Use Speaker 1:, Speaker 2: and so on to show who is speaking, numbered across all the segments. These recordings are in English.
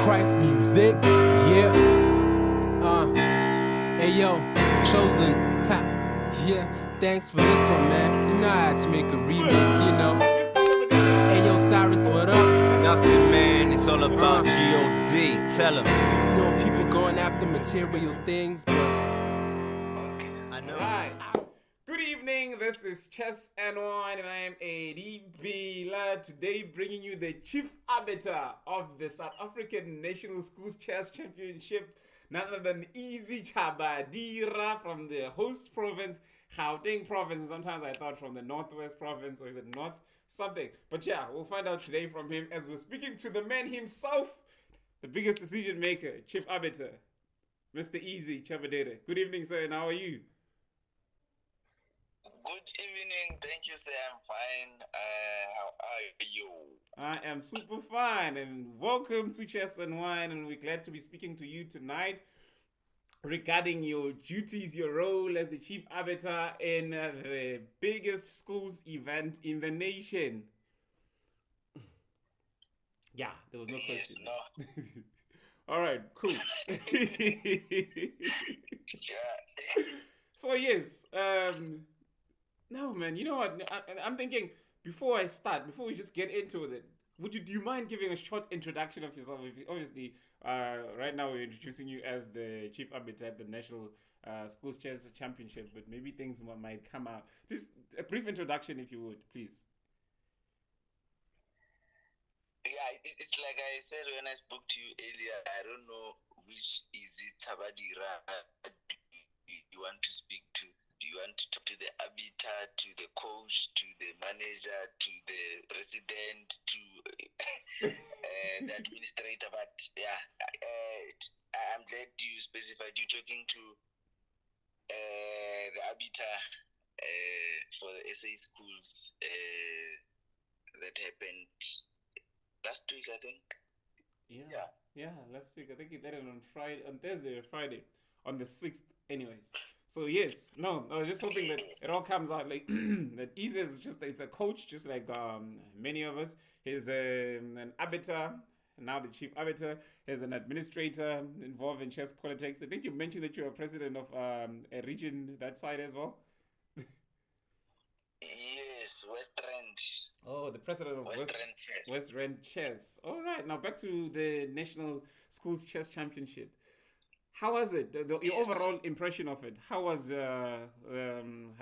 Speaker 1: Christ music, yeah. Hey yo, chosen, ha, yeah. Thanks for this one, man. You know I had to make a remix, you know. Hey yo, Cyrus, what up?
Speaker 2: Nothing, man. It's all about G.O.D. Tell him.
Speaker 1: You know, people going after material things, but
Speaker 2: I know.
Speaker 3: Right. Good evening. This is Chess and Wine, and I am a DB lad. Today, bringing you the chief arbiter of the South African National Schools Chess Championship, none other than Eazy Tshabadira from the host province, Gauteng province. And sometimes I thought from the Northwest province, or is it North something? But yeah, we'll find out today from him as we're speaking to the man himself, the biggest decision maker, chief arbiter, Mr. Eazy Tshabadira. Good evening, sir, and how are you?
Speaker 4: Good evening. Thank you, sir. I'm fine. How are you?
Speaker 3: I am super fine, and welcome to Chess and Wine, and we're glad to be speaking to you tonight regarding your duties, your role as the chief arbiter in the biggest schools event in the nation. Yeah, there was no
Speaker 4: Yes,
Speaker 3: question.
Speaker 4: no.
Speaker 3: All right, cool.
Speaker 4: Yeah.
Speaker 3: So yes, no man, you know what? I'm thinking before we just get into it, do you mind giving a short introduction of yourself? Obviously, right now we're introducing you as the chief arbiter at the National Schools Chess Championship, but maybe things might come out. Just a brief introduction, if you would, please.
Speaker 4: Yeah, it's like I said when I spoke to you earlier. I don't know which is it, Tshabadira, you want to speak to. Do you want to talk to the arbiter, to the coach, to the manager, to the president, to the administrator? But yeah, I'm glad you specified you're talking to the arbiter for the SA schools that happened last week, I think.
Speaker 3: Yeah, last week. I think it ended on Thursday or Friday, on the 6th, anyways. So yes, no, I was just hoping that it all comes out like that. Eazy is it's a coach, just like many of us. He's an arbiter, now the chief arbiter. He's an administrator involved in chess politics. I think you mentioned that you're a president of a region that side as well.
Speaker 4: Yes, West Rand.
Speaker 3: Oh, the president of
Speaker 4: West Rand Chess.
Speaker 3: West Rand Chess. All right, now back to the National Schools Chess Championship. How was it? Your overall impression of it? How was I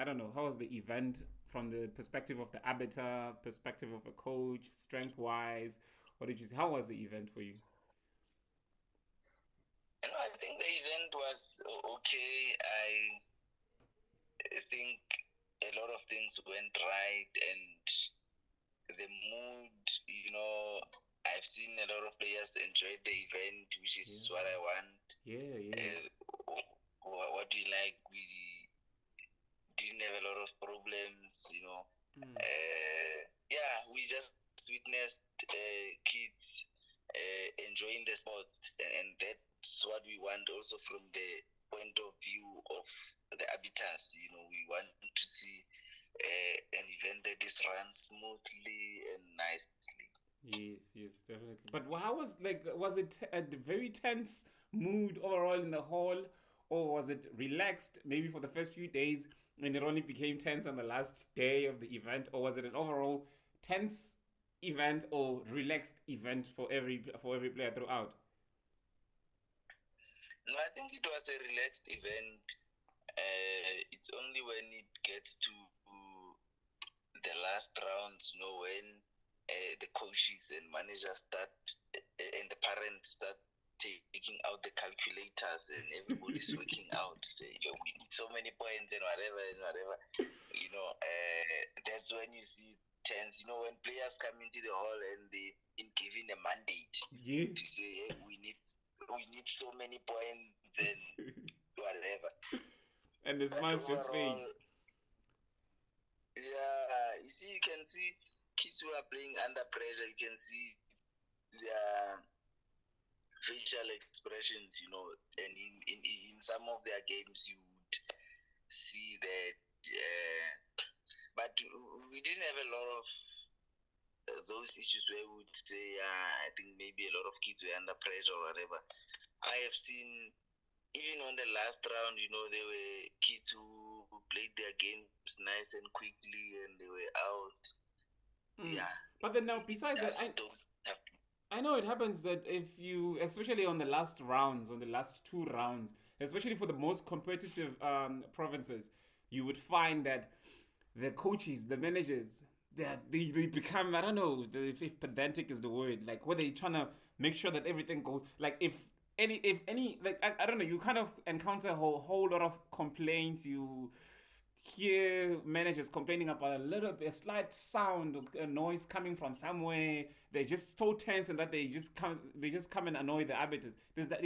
Speaker 3: don't know? How was the event from the perspective of the arbiter, perspective of a coach, strength wise? What did you see? How was the event for you?
Speaker 4: I think the event was okay. I think a lot of things went right, and the mood, I've seen a lot of players enjoy the event, which is what I want.
Speaker 3: Yeah.
Speaker 4: What we like, we didn't have a lot of problems, we just witnessed kids enjoying the sport, and that's what we want also from the point of view of the arbiters. We want to see an event that is run smoothly and nicely.
Speaker 3: Yes, definitely. But how was it a very tense mood overall in the hall, or was it relaxed maybe for the first few days and it only became tense on the last day of the event, or was it an overall tense event or relaxed event for every player throughout?
Speaker 4: No, I think it was a relaxed event. It's only when it gets to the last rounds, when the coaches and managers start and the parents start taking out the calculators and everybody's working out to say, we need so many points and whatever. That's when you see tense. When players come into the hall and they been given a mandate to say, hey, we need so many points and whatever.
Speaker 3: And the smiles just fade.
Speaker 4: Yeah, you can see kids who are playing under pressure. You can see their facial expressions, and in some of their games you would see that. But we didn't have a lot of those issues where we would say, I think maybe a lot lot of kids were under pressure or whatever. I have seen, even on the last round, there were kids who played their games nice and quickly and they were out. Yeah.
Speaker 3: But then now, besides that, I know it happens that if you, especially on the last rounds, on the last 2 rounds, especially for the most competitive provinces, you would find that the coaches, the managers, they become, I don't know if pedantic is the word, like where they trying to make sure that everything goes, like if any like I don't know, you kind of encounter a whole lot of complaints. You hear managers complaining about a slight sound, a noise coming from somewhere. They're just so tense and that they just come and annoy the arbiters. Is that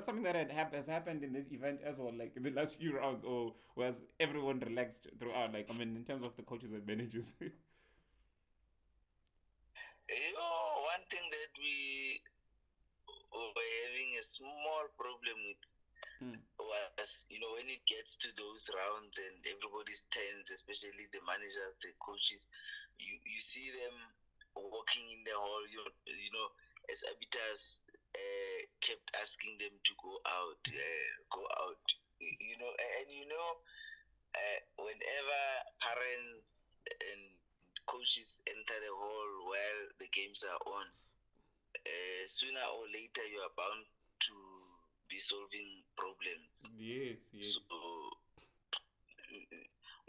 Speaker 3: something that has happened in this event as well, like in the last few rounds, or was everyone relaxed throughout? Like, I mean, in terms of the coaches and managers.
Speaker 4: One thing that we were having a small problem with was, when it gets to those rounds and everybody's tense, especially the managers, the coaches, you see them walking in the hall, as arbiters kept asking them to go out, whenever parents and coaches enter the hall while the games are on, sooner or later you are bound to be solving problems.
Speaker 3: Yes.
Speaker 4: So,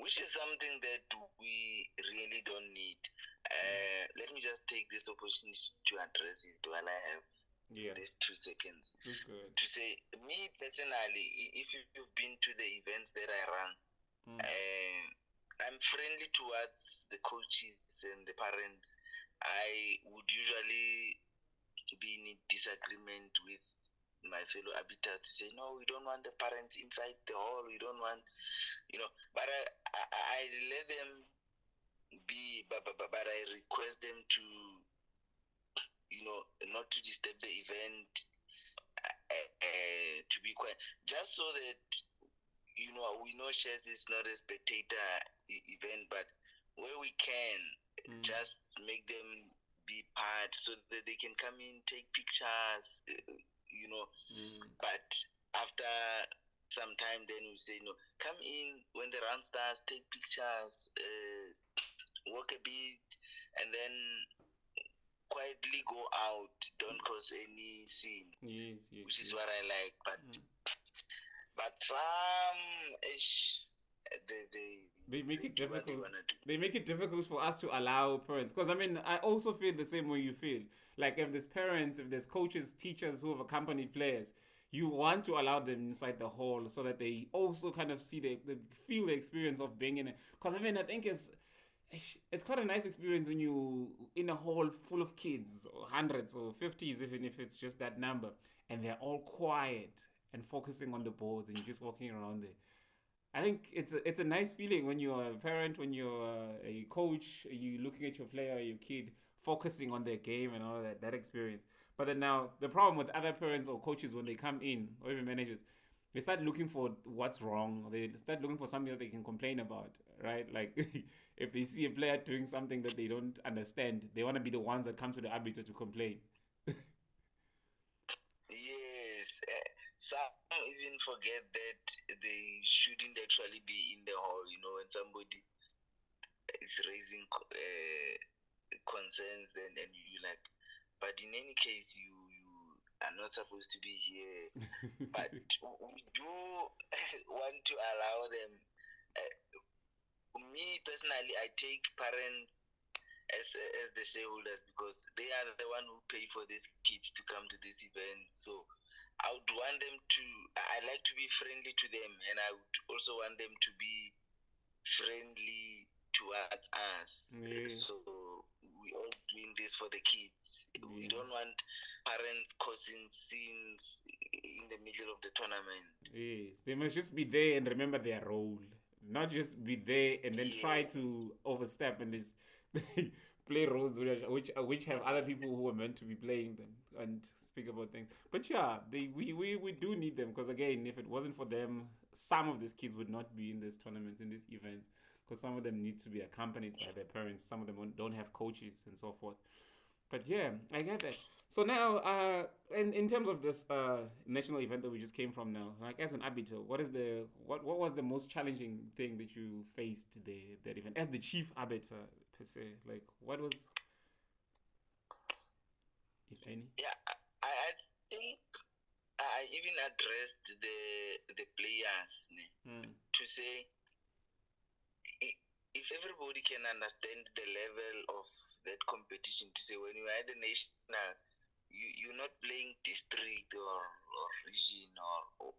Speaker 4: which is something that we really don't need. Let me just take this opportunity to address it while I have these 2 seconds.
Speaker 3: That's good.
Speaker 4: To say, me personally, if you've been to the events that I run, I'm friendly towards the coaches and the parents. I would usually be in disagreement with my fellow arbiters to say, no, we don't want the parents inside the hall, we don't want, but I let them be, but I request them to, not to disturb the event, to be quiet, just so that, we know chess is not a spectator event, but where we can, just make them be part so that they can come in, take pictures, but after some time then we say, no, come in when the round starts, take pictures, walk a bit, and then quietly go out, don't cause any scene.
Speaker 3: Yes,
Speaker 4: which is what I like, but some
Speaker 3: they make it
Speaker 4: do what they
Speaker 3: difficult.
Speaker 4: wanna do.
Speaker 3: They make it difficult for us to allow parents, because I mean, I also feel the same way you feel. Like if there's parents, if there's coaches, teachers who have accompanied players, you want to allow them inside the hall so that they also kind of see they feel the experience of being in it. Because I mean, I think it's quite a nice experience when you in a hall full of kids, or hundreds or 50s, even if it's just that number, and they're all quiet and focusing on the boards, and you're just walking around there. I think it's a nice feeling when you're a parent, when you're a coach, you looking at your player or your kid focusing on their game and all that experience. But then now the problem with other parents or coaches when they come in, or even managers, they start looking for what's wrong. They start looking for something that they can complain about, right? Like if they see a player doing something that they don't understand, they want to be the ones that come to the arbiter to complain.
Speaker 4: Yes, some even forget that they shouldn't actually be in the hall. When somebody is raising concerns, and you like, but in any case, you are not supposed to be here. But we do want to allow them. Me personally, I take parents as the shareholders, because they are the one who pay for these kids to come to this event. So I would want them to, I like to be friendly to them, and I would also want them to be friendly towards us. So we all doing this for the kids. We don't want parents causing scenes in the middle of the tournament.
Speaker 3: Yes, they must just be there and remember their role, not just be there and then try to overstep and just play roles which have other people who are meant to be playing them and speak about things. But yeah, we do need them, because again, if it wasn't for them, some of these kids would not be in these tournaments, in these events, because some of them need to be accompanied by their parents. Some of them don't have coaches and so forth. But yeah, I get that. So now, in terms of this national event that we just came from now, like as an arbiter, what was the most challenging thing that you faced that event as the chief arbiter per se? Like what was, if any?
Speaker 4: Yeah, I think I even addressed the players
Speaker 3: Mm.
Speaker 4: to say if everybody can understand the level of that competition, to say when you are at the nationals, you're not playing district or region or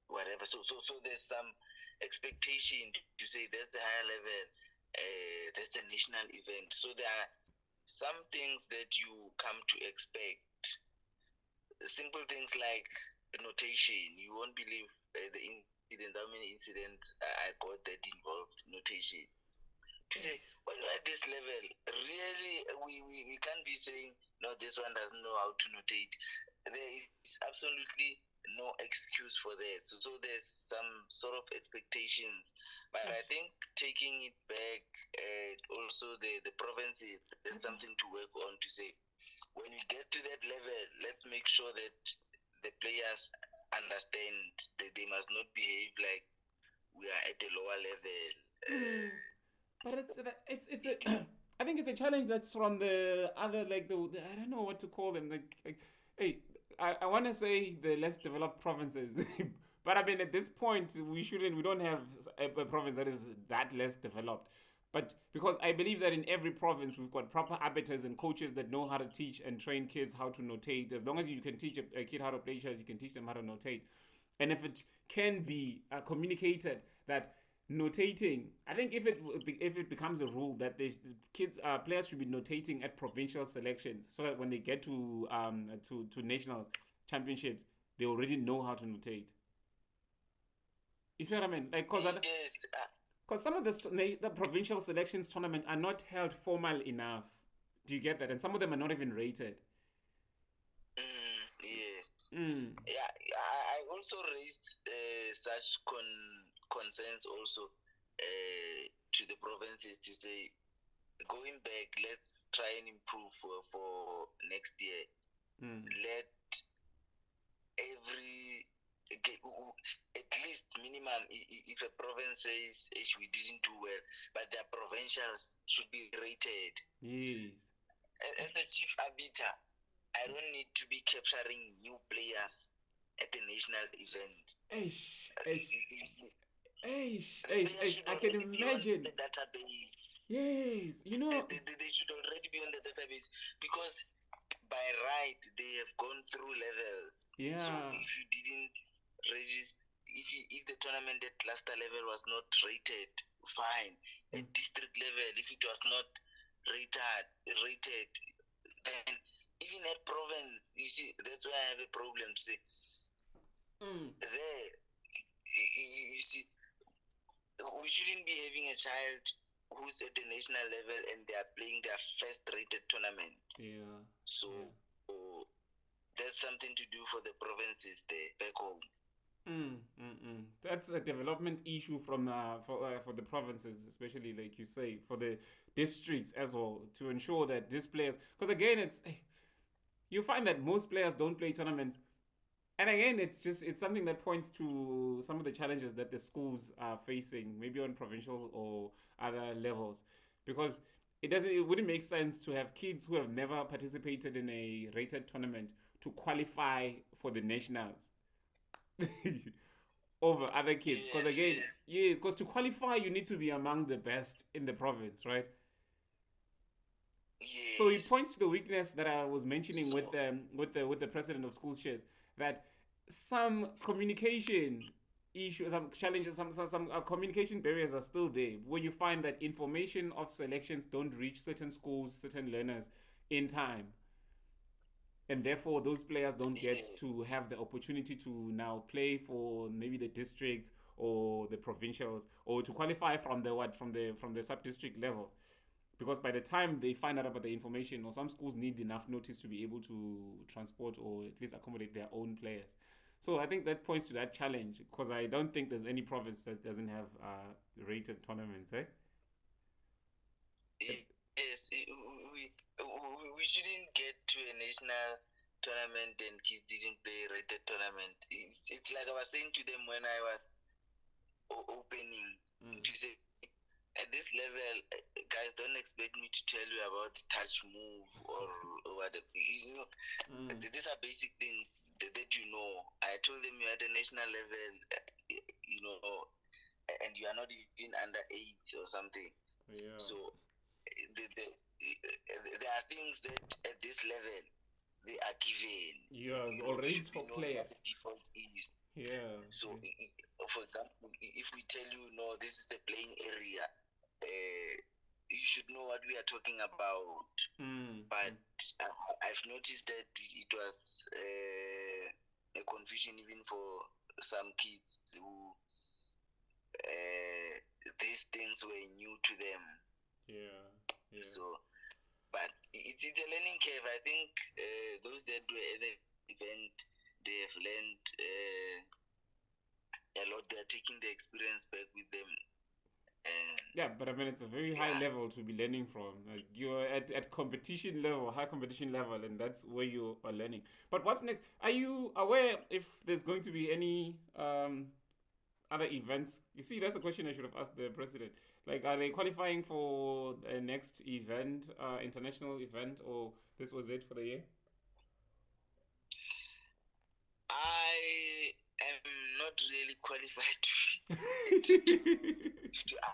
Speaker 4: whatever. So there's some expectation to say that's the higher level, that's the national event. So there are some things that you come to expect. Simple things like notation. You won't believe the incidents, how many incidents I got that involved notation. To say, when you're at this level, really, we can't be saying, no, this one doesn't know how to notate. There is absolutely no excuse for that. So there's some sort of expectations. But I think taking it back, also the provinces, there's something to work on to say, when we get to that level, let's make sure that the players understand that they must not behave like we are at a lower level.
Speaker 3: But it's a I think it's a challenge that's from the other like the I don't know what to call them like hey I want to say the less developed provinces. But I mean at this point we don't have a province that is that less developed. But because I believe that in every province we've got proper arbiters and coaches that know how to teach and train kids how to notate. As long as you can teach a kid how to play chess, you can teach them how to notate. And if it can be communicated that notating, I think if it becomes a rule that the kids players should be notating at provincial selections, so that when they get to national championships, they already know how to notate. You see what I mean? Like,
Speaker 4: Yes,
Speaker 3: cause some of the provincial selections tournament are not held formal enough. Do you get that? And some of them are not even rated.
Speaker 4: yes.
Speaker 3: Mm.
Speaker 4: Yeah, I also raised such concerns also to the provinces to say, going back, let's try and improve for next year.
Speaker 3: Mm.
Speaker 4: Let every at least minimum, if a province says we didn't do well, but their provincials should be rated.
Speaker 3: Yes.
Speaker 4: As the chief arbiter, I don't need to be capturing new players at the national event.
Speaker 3: Eish, I can
Speaker 4: Already be on
Speaker 3: imagine.
Speaker 4: the database.
Speaker 3: Yes, you know.
Speaker 4: They should already be on the database because by right they have gone through levels. So
Speaker 3: Yeah.
Speaker 4: if you didn't register, if the tournament at cluster level was not rated, fine. At district level, if it was not rated, then even at province, you see, that's why I have a problem to say. There, you see, we shouldn't be having a child who's at the national level and they are playing their first rated tournament.
Speaker 3: Yeah.
Speaker 4: So that's something to do for the provinces there back home.
Speaker 3: That's a development issue from for the provinces, especially like you say, for the districts as well, to ensure that these players, because again, you find that most players don't play tournaments, and again, it's something that points to some of the challenges that the schools are facing, maybe on provincial or other levels, because it wouldn't make sense to have kids who have never participated in a rated tournament to qualify for the nationals over other kids. Because
Speaker 4: Yes,
Speaker 3: again, yes, because to qualify you need to be among the best in the province, right? So it
Speaker 4: yes.
Speaker 3: points to the weakness that I was mentioning
Speaker 4: So
Speaker 3: with the president of schools shares, that some communication issues, some challenges, some communication barriers are still there, where you find that information of selections don't reach certain schools, certain learners in time, and therefore those players don't get
Speaker 4: yeah,
Speaker 3: to have the opportunity to now play for maybe the district or the provincials, or to qualify from the sub district levels, because by the time they find out about the information, or some schools need enough notice to be able to transport or at least accommodate their own players. So I think that points to that challenge, because I don't think there's any province that doesn't have rated tournaments, eh?
Speaker 4: yes, we shouldn't get to a national tournament and kids didn't play rated tournament. It's like I was saying to them when I was opening to say at this level, guys, don't expect me to tell you about the touch move or what. You know, these are basic things that you know. I told them you're at a national level, you know, and you are not even under 8 or something.
Speaker 3: Yeah.
Speaker 4: So there are things that at this level they are given.
Speaker 3: You are
Speaker 4: You know,
Speaker 3: already
Speaker 4: should
Speaker 3: top
Speaker 4: know
Speaker 3: players.
Speaker 4: what the default is.
Speaker 3: Yeah.
Speaker 4: So, for example, if we tell you, no, this is the playing area, you should know what we are talking about. But I've noticed that it was a confusion even for some kids who these things were new to them.
Speaker 3: Yeah.
Speaker 4: So, but it's a learning curve. I think those that were at the event, they have learned a lot. They're taking the experience back with them.
Speaker 3: Yeah, but I mean, it's a very high level to be learning from. Like you're at competition level, high competition level, and that's where you are learning. But what's next? Are you aware if there's going to be any other events? You see, that's a question I should have asked the president. Like, are they qualifying for the next event, international event, or this was it for the year?
Speaker 4: I am not really qualified to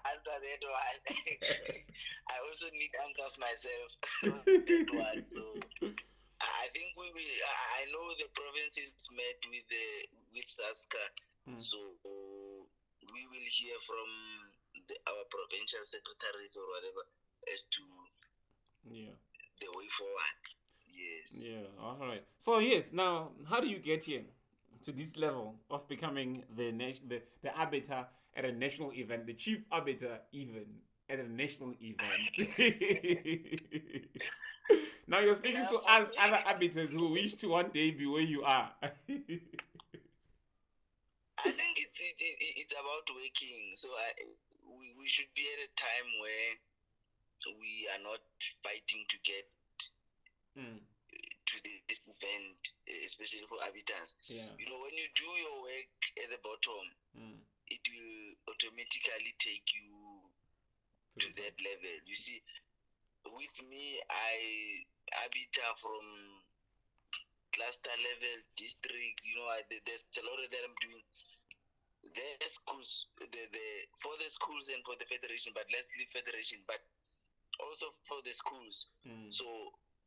Speaker 4: answer that one. I also need answers myself on that one. So I think we will. I know the provinces met with Saska, so we will hear from our provincial secretaries or whatever as to the way forward. Yes.
Speaker 3: Yeah. All right. So yes. Now, how do you get here to this level of becoming the arbiter at a national event, the chief arbiter even at a national event? Now you're speaking to us, other arbiters who wish to one day be where you are.
Speaker 4: I think it's about working. So we should be at a time where we are not fighting to get to this event, especially for arbiters.
Speaker 3: Yeah.
Speaker 4: You know, when you do your work at the bottom, it will automatically take you to that level. You see, with me, I arbiter from cluster level, district. You know, there's a lot that I'm doing. The schools, for the schools and for the federation, but let's leave federation, but also for the schools. So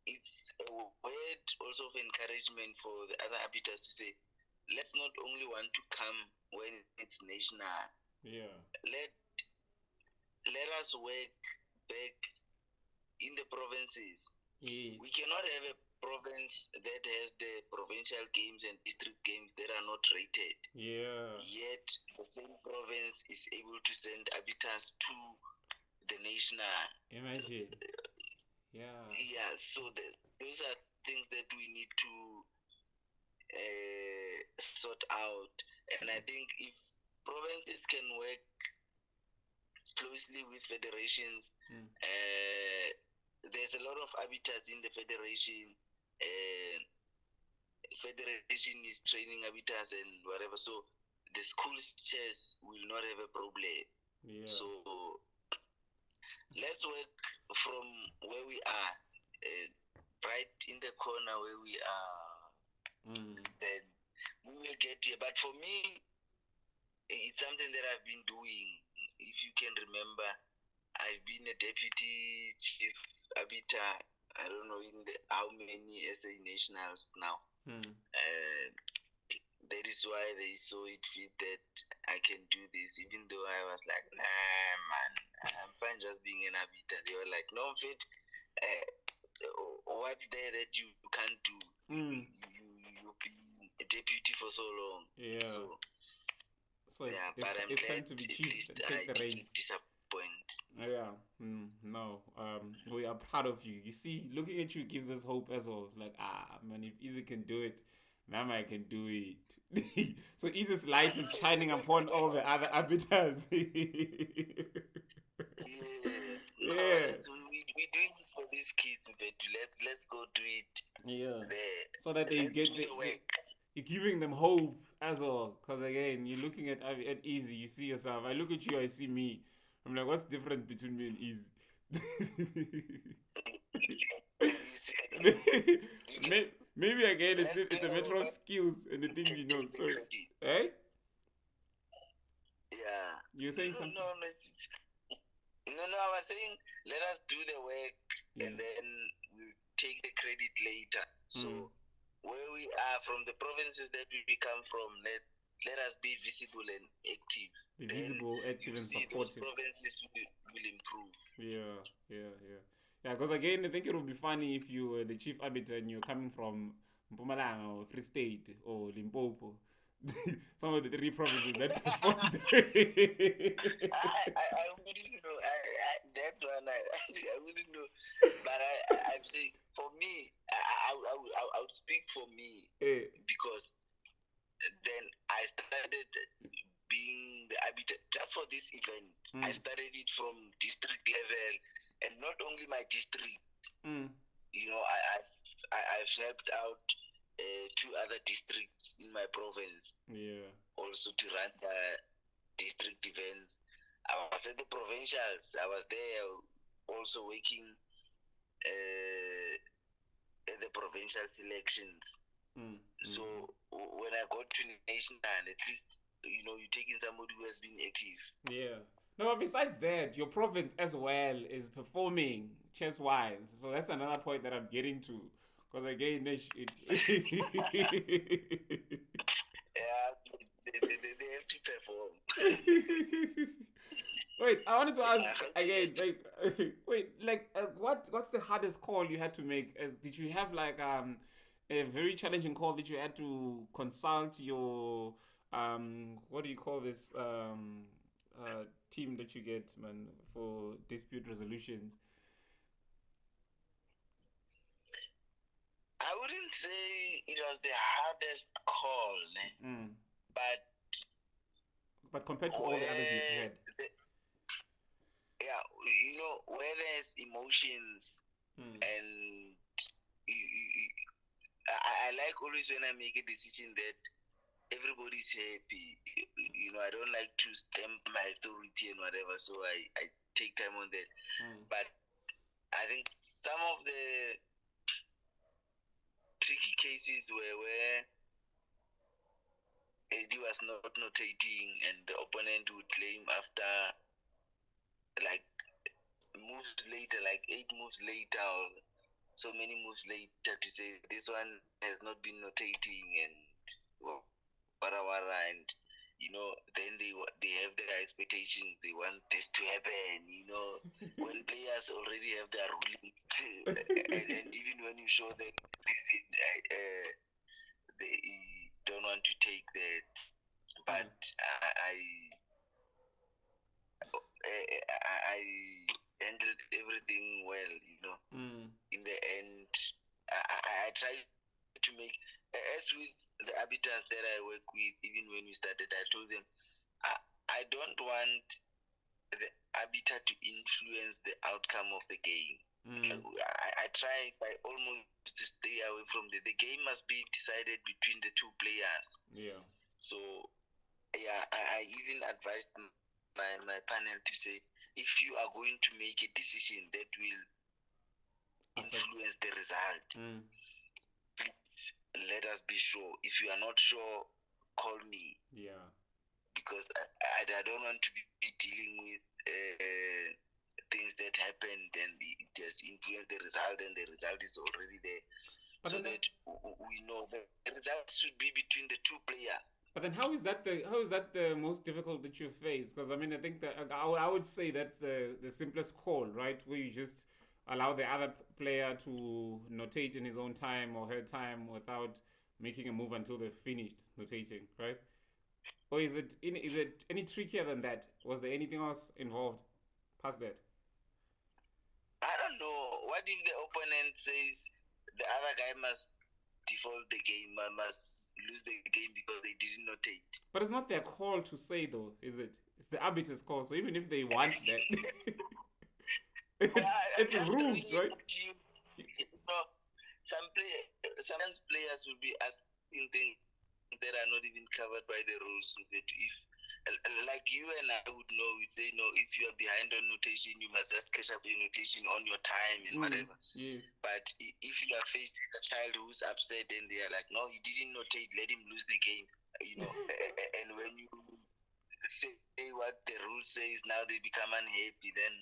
Speaker 4: it's a word also of encouragement for the other arbiters to say, let's not only want to come when it's national.
Speaker 3: Yeah.
Speaker 4: Let us work back in the provinces.
Speaker 3: Yes.
Speaker 4: We cannot have a province that has the provincial games and district games that are not rated.
Speaker 3: Yeah.
Speaker 4: Yet the same province is able to send arbiters to the national.
Speaker 3: Imagine. Yeah.
Speaker 4: Yeah. So those are things that we need to sort out. And I think if provinces can work closely with federations, there's a lot of arbiters in the federation. Federation is training arbiters and whatever, so the school's chairs will not have a problem.
Speaker 3: Yeah.
Speaker 4: So let's work from where we are, right in the corner where we are. Then we will get here. But for me, it's something that I've been doing. If you can remember, I've been a deputy chief arbiter, I don't know how many SA nationals now. That is why they saw it fit that I can do this, even though I was like, nah, man, I'm fine just being an arbiter. They were like, no, fit. What's there that you can't do? You've been a deputy for so long.
Speaker 3: Yeah. So
Speaker 4: yeah, but I'm
Speaker 3: it's
Speaker 4: glad
Speaker 3: time to be
Speaker 4: at
Speaker 3: chief
Speaker 4: least
Speaker 3: and take
Speaker 4: I
Speaker 3: the reins.
Speaker 4: didn't disappoint.
Speaker 3: Yeah. No. We are proud of you. You see, looking at you gives us hope as well. It's like, man, if Eazy can do it, Mama can do it. So Easy's light is shining upon all the other arbiters.
Speaker 4: Yes. No, we we're doing it for these kids, Mfethu. Let's go do it
Speaker 3: Yeah.
Speaker 4: there.
Speaker 3: So that they
Speaker 4: Let's
Speaker 3: get
Speaker 4: do the work.
Speaker 3: you're giving them hope as well. Because again, you're looking at Eazy, you see yourself. I look at you, I see me. I'm like, what's different between me and Eazy? Maybe again, it's a matter of skills and the things you know. Sorry, eh?
Speaker 4: Yeah.
Speaker 3: You're saying something?
Speaker 4: No, no, I was saying let us do the work and then we'll take the credit later. So where we are from the provinces that we come from, let us be visible and active.
Speaker 3: Be visible, active, and supportive.
Speaker 4: Those provinces will improve.
Speaker 3: Yeah. Because again, I think it would be funny if you were the chief arbiter and you're coming from Mpumalanga or Free State or Limpopo. Some of the three provinces that performed.
Speaker 4: I wouldn't know. That one I wouldn't know. But I'm saying for me, I would speak for me because then I started being the arbiter just for this event. I started it from district level, and not only my district. You know, I've helped out 2 other districts in my province. Yeah. Also to run the district events. I was at the provincials. I was there also working at the provincial selections. So when I got to national, at least you're taking somebody who has been active. Yeah.
Speaker 3: No, but besides that, your province as well is performing chess-wise. So that's another point that I'm getting to. Because again,
Speaker 4: yeah, they have to perform.
Speaker 3: Wait, I wanted to ask again. What's the hardest call you had to make? Did you have like a very challenging call that you had to consult your what do you call this team that you get, man, for dispute resolutions?
Speaker 4: I wouldn't say it was the hardest call,
Speaker 3: but compared to all the others you've had,
Speaker 4: where there's emotions and I like always when I make a decision that everybody's happy. I don't like to stamp my authority and whatever, so I take time on that. But I think some of the tricky cases where AD was not notating and the opponent would claim after like moves later, like 8 moves later or so many moves later, to say this one has not been notating and and then they have their expectations. They want this to happen. When players already have their ruling, and even when you show them they don't want to take that. But I handled everything well. In the end, I try to make, as with the arbiters that I work with, even when we started, I told them I don't want the arbiter to influence the outcome of the game. I try by almost to stay away from the game must be decided between the 2 players. Yeah. So I even advised my panel to say, if you are going to make a decision that will influence the result, please let us be sure. If you are not sure, call me. Yeah. Because I don't want to be dealing with things that happened and it has influenced the result, and the result is already there. But so that we know the result should be between the 2 players.
Speaker 3: But then how is that the most difficult that you face? Because I mean, I think that I would say that's the simplest call, right? Where you just allow the other player to notate in his own time or her time without making a move until they've finished notating, right? Or is it any trickier than that? Was there anything else involved past that?
Speaker 4: I don't know. What if the opponent says the other guy must default the game, must lose the game because they didn't notate?
Speaker 3: But it's not their call to say, though, is it? It's the arbiter's call. So even if they want that, It's
Speaker 4: I'm just
Speaker 3: rules,
Speaker 4: bringing
Speaker 3: right?
Speaker 4: it to you. You know, sometimes players will be asking things that are not even covered by the rules. So that if, like you and I would know, we'd say, no, if you are behind on notation, you must just catch up your notation on your time and whatever.
Speaker 3: Yes.
Speaker 4: But if you are faced with a child who's upset and they are like, no, he didn't notate, let him lose the game, and when you say what the rule says, now they become unhappy, then,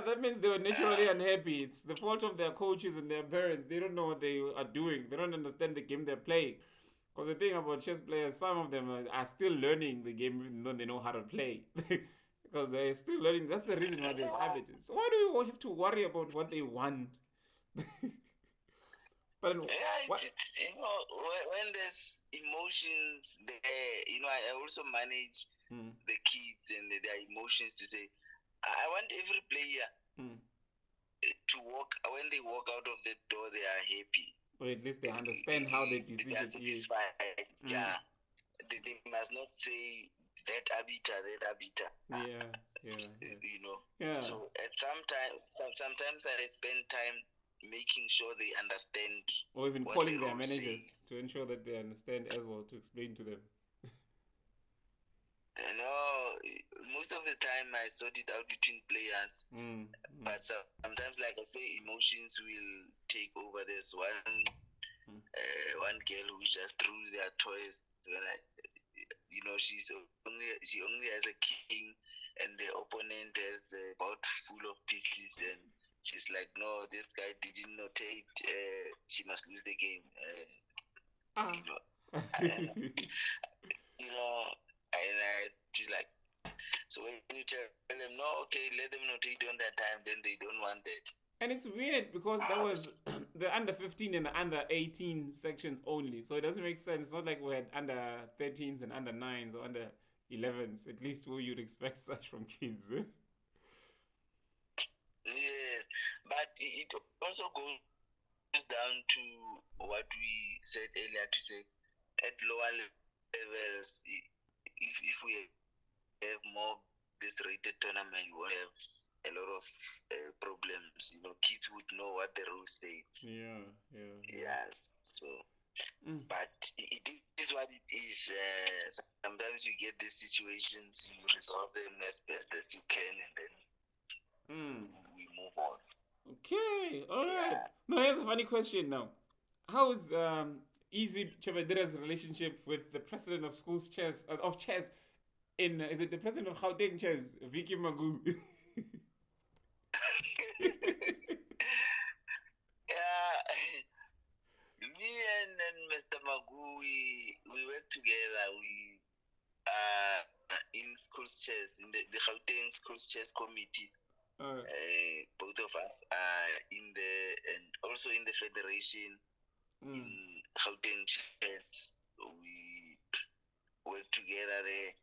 Speaker 3: That means they were naturally unhappy. It's the fault of their coaches and their parents. They don't know what they are doing. They don't understand the game they're playing. Because the thing about chess players, some of them are still learning the game even though they know how to play. Because they're still learning. That's the reason why there's arbiters. So why do you have to worry about what they want? But what?
Speaker 4: it's when there's emotions there, I also manage the kids and their emotions to say, I want every player to walk, when they walk out of the door, they are happy.
Speaker 3: Or at least they understand how the decision
Speaker 4: they are
Speaker 3: is.
Speaker 4: satisfied. Yeah. They must not say that arbiter.
Speaker 3: Yeah. Yeah.
Speaker 4: So at sometimes I spend time making sure they understand,
Speaker 3: Or even
Speaker 4: what
Speaker 3: calling
Speaker 4: the
Speaker 3: their
Speaker 4: rule
Speaker 3: managers
Speaker 4: says.
Speaker 3: to ensure that they understand as well, to explain to them.
Speaker 4: Most of the time I sort it out between players, but sometimes, like I say, emotions will take over. There's one girl who just threw their toys when she only has a king, and the opponent has a board full of pieces, and she's like, no, this guy didn't notate. She must lose the game. And she's like, so when you tell them, no, okay, let them notate on that time, then they don't want that.
Speaker 3: And it's weird because that was the under 15 and the under 18 sections only. So it doesn't make sense. It's not like we had under 13s and under 9s or under 11s, at least who you'd expect such from kids.
Speaker 4: Yes, but it also goes down to what we said earlier, to say at lower levels, if we have more this rated tournament, we will have a lot of problems. Kids would know what the rule states.
Speaker 3: Yeah.
Speaker 4: So, but it is what it is. Sometimes you get these situations, you resolve them as best as you can, and then we move on.
Speaker 3: Okay, all right. Now here's a funny question. Now, how is Eazy Tshabadira's relationship with the president of schools chess of chess? Is it the president of Gauteng chess, Vicky Magu?
Speaker 4: Me and Mr. Magu, we work together. We are in schools chess, in the Gauteng schools chess committee. Both of us are in and also in the federation in Gauteng chess. We work together there.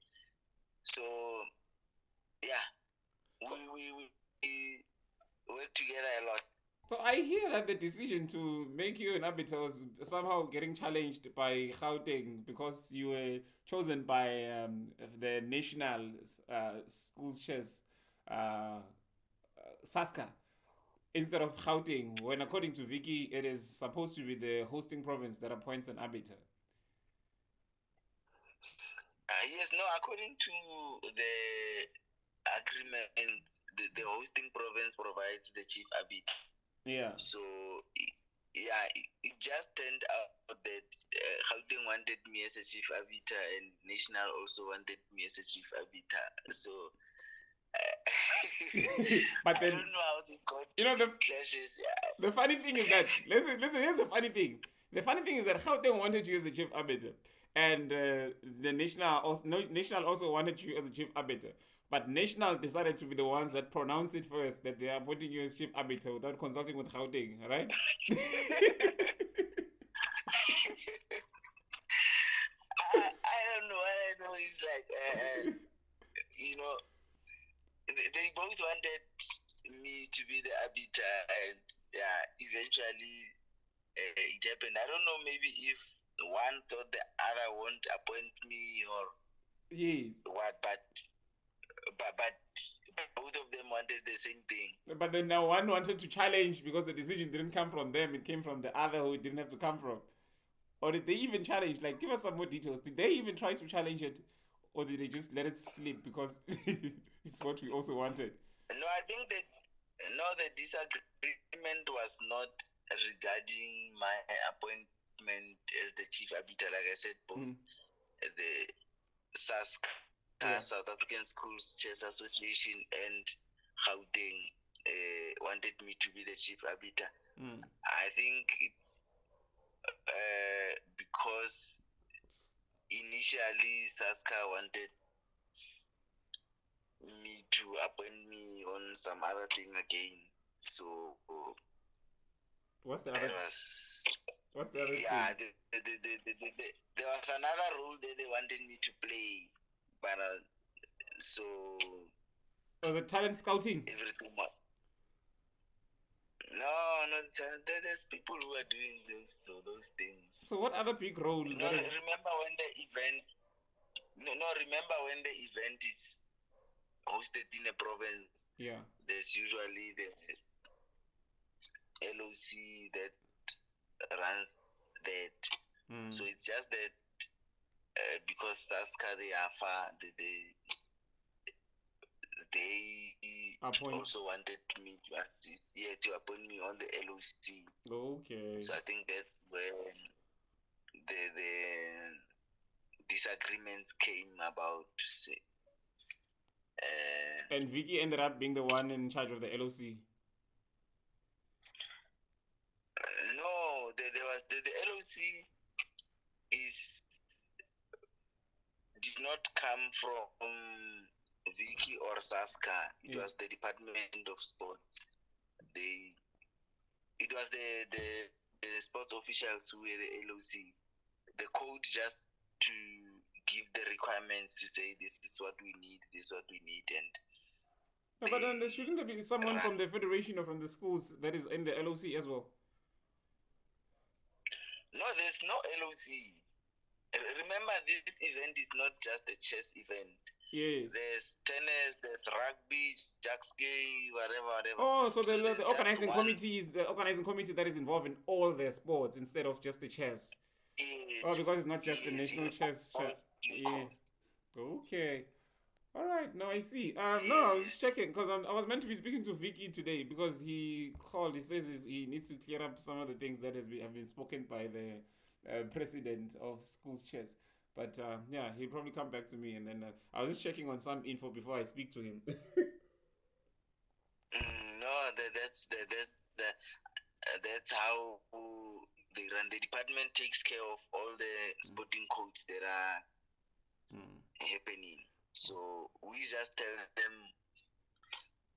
Speaker 4: So we work together a lot.
Speaker 3: So I hear that the decision to make you an arbiter was somehow getting challenged by Gauteng because you were chosen by the national schools chess Saska instead of Gauteng, when according to Vicky it is supposed to be the hosting province that appoints an arbiter.
Speaker 4: Yes, no, according to the agreement, the hosting province provides the chief arbiter.
Speaker 3: Yeah.
Speaker 4: So, it just turned out that Gauteng wanted me as a chief arbiter, and National also wanted me as a chief arbiter. So,
Speaker 3: but then,
Speaker 4: I don't know how they got
Speaker 3: the
Speaker 4: clashes.
Speaker 3: The funny thing is that, listen, here's the funny thing. The funny thing is that Gauteng wanted you as the chief arbiter, and the National also wanted you as the chief arbiter. But National decided to be the ones that pronounce it first, that they are putting you as chief arbiter without consulting with Gauteng, right?
Speaker 4: I don't know. What I know is like, they both wanted me to be the arbiter, and eventually it happened. I don't know, maybe if one thought the other won't appoint me or
Speaker 3: yes,
Speaker 4: what, but but both of them wanted the same thing.
Speaker 3: But then now one wanted to challenge because the decision didn't come from them; it came from the other who it didn't have to come from. Or did they even challenge? Like, give us some more details. Did they even try to challenge it, or did they just let it slip because it's what we also wanted?
Speaker 4: No, I think that the disagreement was not regarding my appointment as the chief arbiter. Like I said, both the SASC, South African Schools Chess Association, and Gauteng wanted me to be the chief arbiter. I think it's because initially SASCA wanted me to appoint me on some other thing again. So
Speaker 3: what's the other? What's the other
Speaker 4: thing? There was another role that they wanted me to play, but so
Speaker 3: was it talent scouting?
Speaker 4: Everything. No, there's people who are doing those things.
Speaker 3: So what other big role?
Speaker 4: No, remember when the event? No, remember when the event is hosted in a province?
Speaker 3: Yeah.
Speaker 4: There's usually this LOC that runs that. So it's just that because SASCA they are far, they also wanted me to assist, to appoint me on the LOC.
Speaker 3: Okay.
Speaker 4: So I think that's where the disagreements came about.
Speaker 3: And Vicky ended up being the one in charge of the LOC.
Speaker 4: No, there was the LOC did not come from Vicky or SASCA. It was the Department of Sports. It was the sports officials who were the LOC. The code just to give the requirements to say this is what we need, this is what we need, and.
Speaker 3: No, but then shouldn't there be someone from the federation or from the schools that is in the LOC as well?
Speaker 4: No, there's no LOC. Remember, this event is not just a chess event.
Speaker 3: Yes.
Speaker 4: There's tennis, there's rugby, jackski, whatever.
Speaker 3: Oh, so the organizing committee is the organizing committee that is involved in all the sports instead of just the chess.
Speaker 4: Yes.
Speaker 3: Oh, because it's not just the national chess. Yeah. Okay. All right. Now I see. No, I was checking because I was meant to be speaking to Vicky today because he called. He says he needs to clear up some of the things that have been spoken by the president of schools chess. But yeah, he'll probably come back to me, and then I was just checking on some info before I speak to him.
Speaker 4: No, that's how they run. The department takes care of all the sporting codes that are happening. So we just tell them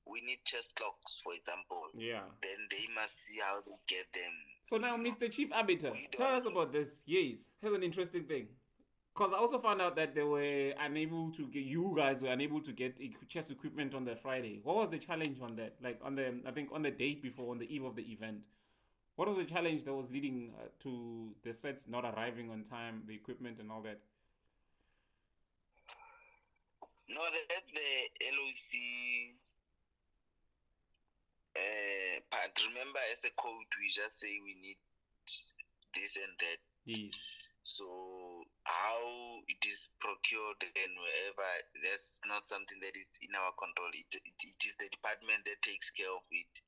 Speaker 4: we need chess clocks, for example.
Speaker 3: Yeah.
Speaker 4: Then they must see how they get them.
Speaker 3: So now, Mr. Chief Arbiter, tell us about this. Yes, here's an interesting thing. Because I also found out that you guys were unable to get chess equipment on the Friday. What was the challenge on that? Like on the day before, on the eve of the event. What was the challenge that was leading to the sets not arriving on time, the equipment and all that?
Speaker 4: No, that's the LOC part. Remember, as a code, we just say we need this and that.
Speaker 3: Yes.
Speaker 4: So how it is procured and wherever, that's not something that is in our control. It is the department that takes care of it.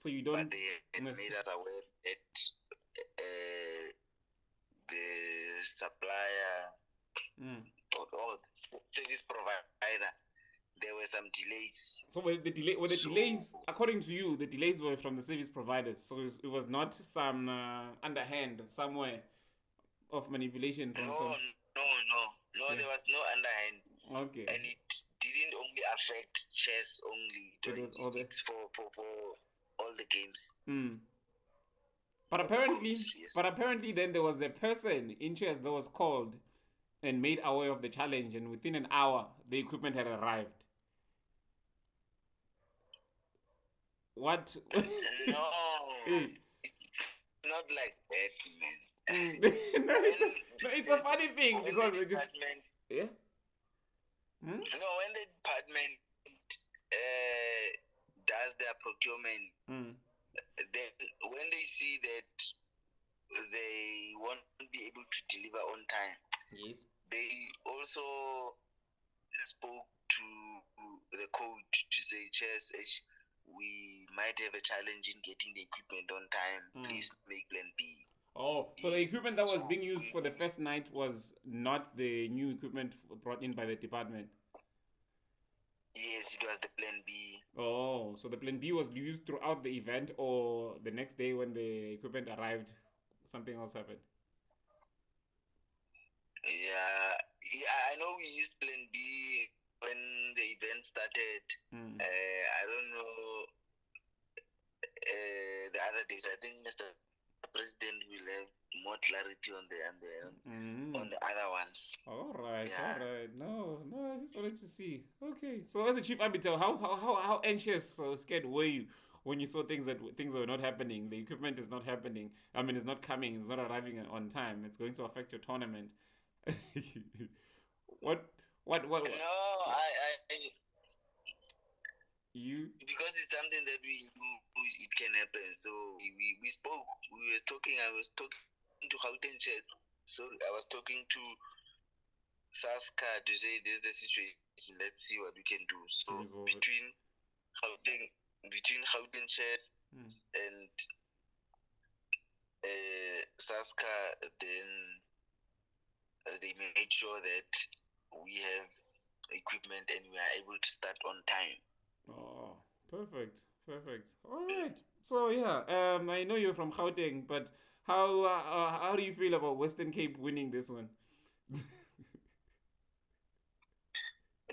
Speaker 3: So you don't.
Speaker 4: But they made us aware that the supplier or the service provider, there were some delays.
Speaker 3: So were the delays, according to you, the delays were from the service providers? So it was not some underhand somewhere of manipulation from some...
Speaker 4: No, there was no underhand.
Speaker 3: Okay.
Speaker 4: And it didn't only affect chess only. It's for all the games.
Speaker 3: But apparently then there was a person in chess that was called and made aware of the challenge, and within an hour the equipment had arrived. What?
Speaker 4: No, it's not like that, man.
Speaker 3: It's a funny thing because it just... Yeah?
Speaker 4: No, when the department does their procurement. Then when they see that they won't be able to deliver on time,
Speaker 3: Yes.
Speaker 4: they also spoke to the coach to say, Chess, we might have a challenge in getting the equipment on time. Please make plan B.
Speaker 3: Oh, so the equipment that was being used for the first night was not the new equipment brought in by the department?
Speaker 4: Yes, it was the plan B.
Speaker 3: Oh, so the plan B was used throughout the event, or the next day when the equipment arrived, something else happened?
Speaker 4: Yeah, I know we used plan B when the event started. I don't know the other days. I think Mr. President will have more clarity on the other ones.
Speaker 3: All right. No, I just wanted to see. Okay, so as a chief arbiter, how anxious or scared were you when you saw things were not happening? The equipment is not happening. I mean, it's not coming. It's not arriving on time. It's going to affect your tournament. What?
Speaker 4: No,
Speaker 3: You?
Speaker 4: because it's something that we knew it can happen. So we spoke. We were talking. I was talking to Gauteng Chess. So I was talking to Saska to say this is the situation. Let's see what we can do. So between Gauteng Chess and Saska, then they made sure that we have equipment and we are able to start on time.
Speaker 3: Oh, perfect. All right. So yeah, I know you're from Gauteng, but how do you feel about Western Cape winning this one?
Speaker 4: Did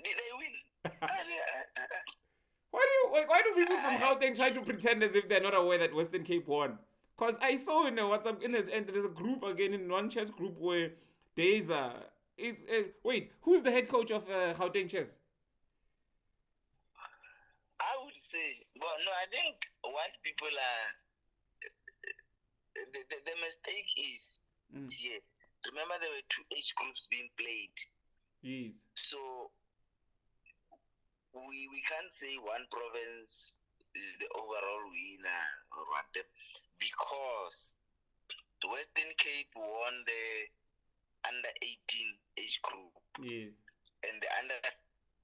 Speaker 4: they win?
Speaker 3: Why do people from Gauteng try to pretend as if they're not aware that Western Cape won? Because I saw in the WhatsApp and there's a group again in one chess group where Deza is wait, who's the head coach of Gauteng chess?
Speaker 4: I would say, well, no, I think what people are, the mistake is, yeah, remember there were 2 age groups being played.
Speaker 3: Yes.
Speaker 4: So we can't say one province is the overall winner or whatever, because the Western Cape won the under 18 age group.
Speaker 3: Yes.
Speaker 4: And the under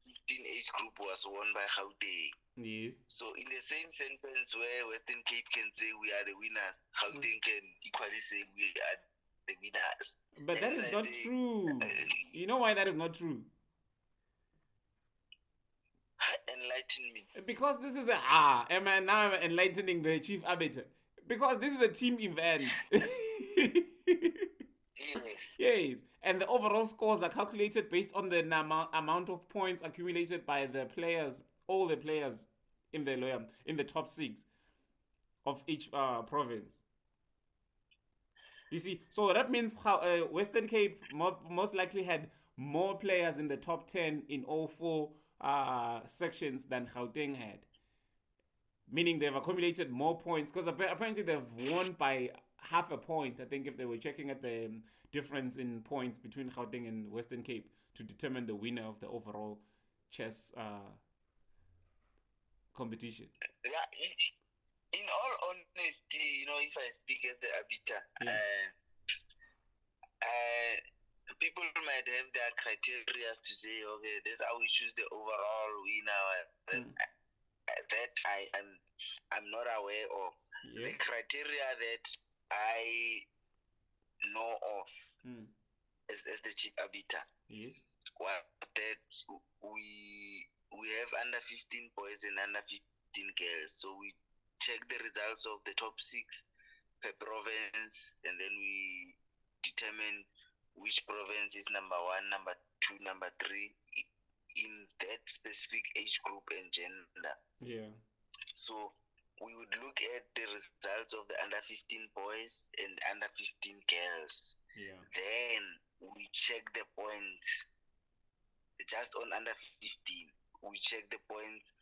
Speaker 4: 15 age group was won by Gauteng.
Speaker 3: Yes.
Speaker 4: So in the same sentence where Western Cape can say we are the winners, Gauteng can equally say we are the winners.
Speaker 3: But that is not true. You know why that is not true?
Speaker 4: Enlighten me.
Speaker 3: Because this is now I'm enlightening the chief arbiter. Because this is a team event.
Speaker 4: Yes.
Speaker 3: Yes, and the overall scores are calculated based on the amount of points accumulated by the players, all the players in the top 6 of each province. You see, so that means how Western Cape most likely had more players in the top 10 in all 4 sections than Gauteng had. Meaning they've accumulated more points because apparently they've won by half a point. I think if they were checking at the difference in points between Gauteng and Western Cape to determine the winner of the overall chess competition.
Speaker 4: Yeah, in all honesty, if I speak as the arbiter, people might have their criteria to say, okay, this is how we choose the overall winner. That I'm not aware of. The criteria that I know of as the chief arbiter was that we have under 15 boys and under 15 girls. So we check the results of the top 6 per province, and then we determine which province is number 1, number 2, number 3 in that specific age group and gender.
Speaker 3: Yeah.
Speaker 4: So we would look at the results of the under 15 boys and under 15 girls.
Speaker 3: Yeah.
Speaker 4: Then we check the points just on under 15. We check the points.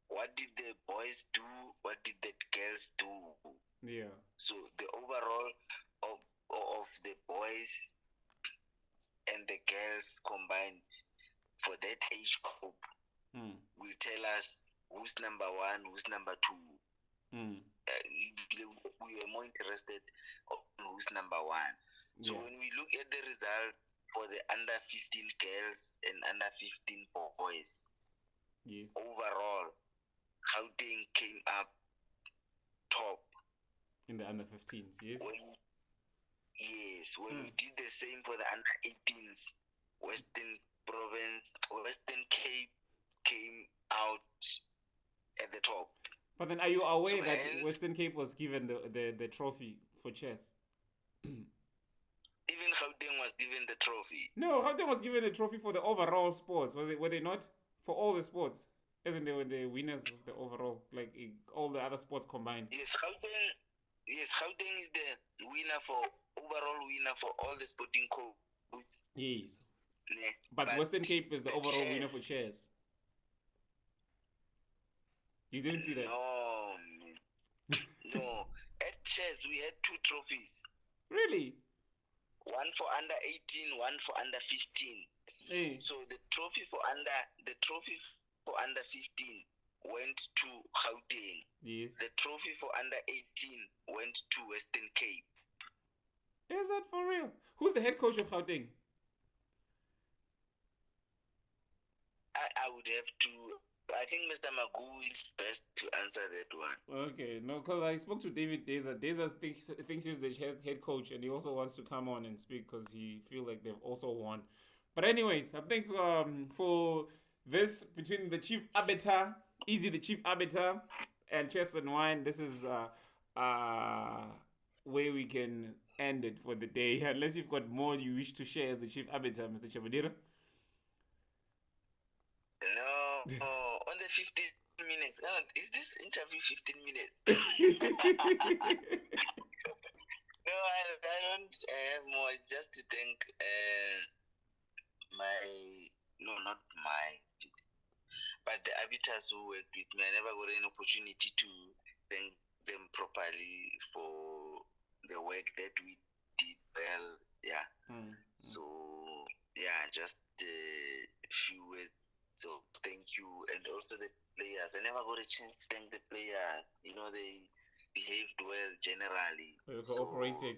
Speaker 4: What did the boys do? What did the girls do?
Speaker 3: Yeah.
Speaker 4: So the overall of the boys and the girls combined for that age group will will tell us who's number one, who's number two. We were more interested on who's number one. So when we look at the result for the under 15 girls and under 15 boys, overall, Gauteng came up top.
Speaker 3: In the under 15s, yes?
Speaker 4: When we did the same for the under 18s, Western Cape came out at the top.
Speaker 3: But then are you aware that Western Cape was given the trophy for chess?
Speaker 4: Even Gauteng was given the trophy.
Speaker 3: No, Gauteng was given a trophy for the overall sports. Were they not? For all the sports? Isn't they were the winners of the overall, like all the other sports combined?
Speaker 4: Yes, Gauteng is the overall winner for all the sporting codes.
Speaker 3: Yes. But Western Cape is the overall winner for chess. You didn't see that?
Speaker 4: No, man. No. At chess, we had 2 trophies.
Speaker 3: Really?
Speaker 4: One for under 18, one for under 15.
Speaker 3: Hey.
Speaker 4: So the trophy for under 15 went to Gauteng.
Speaker 3: Yes.
Speaker 4: The trophy for under 18 went to Western Cape.
Speaker 3: Is that for real? Who's the head coach of Gauteng?
Speaker 4: I would have to. I think Mr. Magu is best to answer that one.
Speaker 3: Okay, no, because I spoke to David Deza. Deza thinks he's the head coach, and he also wants to come on and speak because he feels like they've also won. But anyways, I think for this, between the chief arbiter, Eazy the chief arbiter, and Chess and Wine, this is where we can end it for the day. Unless you've got more you wish to share as the chief arbiter, Mr. Tshabadira.
Speaker 4: No, on the 15 minutes. Is this interview 15 minutes? No, I don't have more. It's just to thank but the arbiters who worked with me. I never got an opportunity to thank them properly for the work that we did well. Yeah. So, yeah, just a few words. So, thank you. And also the players. I never got a chance to thank the players. You know, they behaved well generally.
Speaker 3: They're cooperating.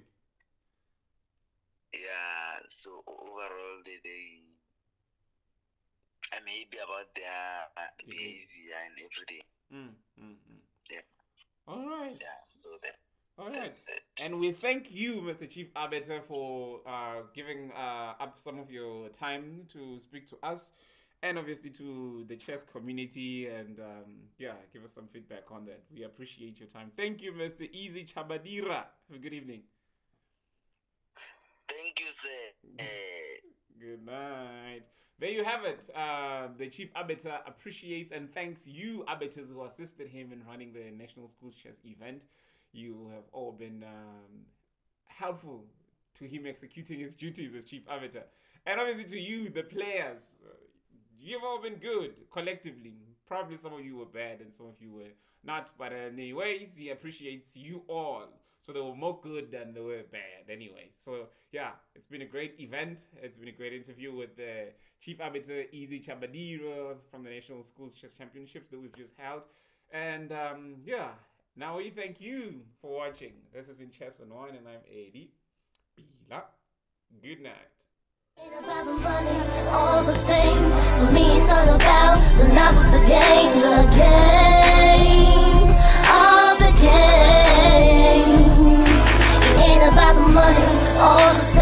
Speaker 4: Yeah, so overall, I'm happy about their behavior and everything. Yeah.
Speaker 3: All right.
Speaker 4: Yeah, so that.
Speaker 3: All right. And we thank you, Mr. Chief Arbiter, for giving up some of your time to speak to us and obviously to the chess community and give us some feedback on that. We appreciate your time. Thank you, Mr. Eazy Tshabadira. Have a good evening.
Speaker 4: Thank you, sir.
Speaker 3: Good night. There you have it. The Chief Arbiter appreciates and thanks you, arbiters, who assisted him in running the National Schools Chess event. You have all been helpful to him executing his duties as Chief Arbiter. And obviously to you, the players. You've all been good collectively. Probably some of you were bad and some of you were not. But anyways, he appreciates you all. So they were more good than they were bad anyway. So yeah, it's been a great event. It's been a great interview with the Chief Arbiter, Eazy Tshabadira, from the National Schools Chess Championships that we've just held. And now we thank you for watching. This has been Chess and Wine, and I'm Eddie Bila. Good night.
Speaker 5: Ain't about the money, all the fame. For me, it's all about the love of the game of the game. It ain't about the money, all the